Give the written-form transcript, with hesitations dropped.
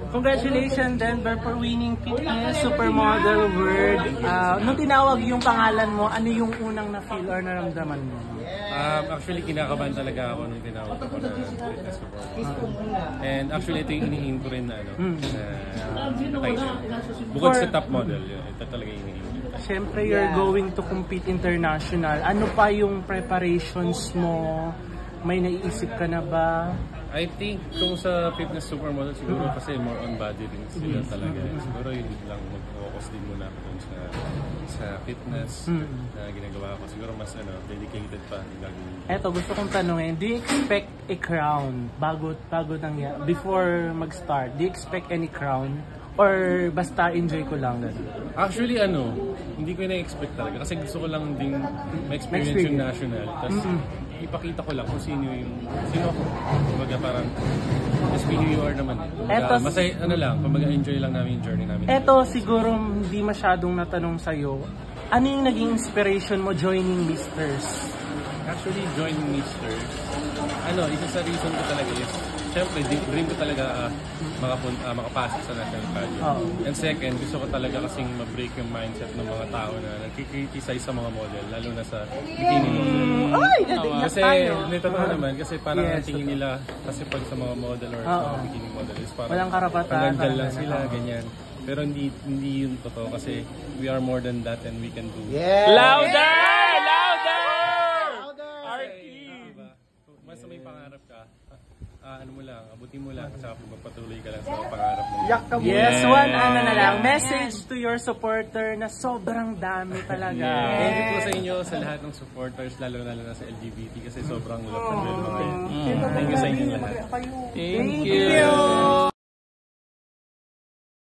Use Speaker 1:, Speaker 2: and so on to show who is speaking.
Speaker 1: Congratulations, Denver, for winning Fitness Supermodel World. Nung tinawag yung pangalan mo, ano yung unang na-feel or naramdaman mo?
Speaker 2: Actually, kinakabahan talaga ako nung tinawag ako na Fitness Supermodel. And actually, ito yung inihin ko rin na title. Bukod sa top model, ito talaga yung inihin.
Speaker 1: Siyempre, you're going to compete international. Ano pa yung preparations mo? May naiisip ka na ba?
Speaker 2: I think kung sa Fitness Supermodel siguro kasi more on body rin sila talaga. Siguro yun lang mag-focus din muna ako dun sa fitness na ginagawa ko. Siguro mas dedicated pa yung gagawin.
Speaker 1: Eto, gusto kong tanungin, do you expect a crown bago before mag-start? Do you expect any crown? Or basta enjoy ko lang?
Speaker 2: Actually, hindi ko na-expect talaga. Kasi gusto ko lang ding ma-experience yung national. Tapos, ipakita ko lang kung sino ako. Kumbaga parang, just be who you are naman. Kumbaga, masaya, kumbaga enjoy lang namin yung journey namin.
Speaker 1: Eto, siguro hindi masyadong natanong sa'yo. Ano yung naging inspiration mo joining Misters?
Speaker 2: Actually, joining Misters, isa sa reason ko talaga is, syempre, dream ko talaga makapasok sa national pageant. And second, gusto ko talaga kasing ma-break yung mindset ng mga tao na nagkikriticize sa mga model, lalo na sa bikini model. Kasi, totoo naman, kasi parang tingin nila, kasi pag sa mga model or sa mga bikini model is parang
Speaker 1: walang karapatan.
Speaker 2: Nandyan lang sila, ganyan. Pero hindi yun totoo kasi we are more than that and we can do.
Speaker 1: Yeah! Louder! Louder!
Speaker 2: Mas may pangarap ka, abutin mo lang, at magpatuloy ka lang sa mga pangarap mo.
Speaker 1: Yes, one na lang, message to your supporter na sobrang dami talaga.
Speaker 2: Thank you po sa inyo, sa lahat ng supporters, lalo na sa LGBT kasi sobrang love na kayo. Thank you sa inyo lahat.
Speaker 1: Thank you!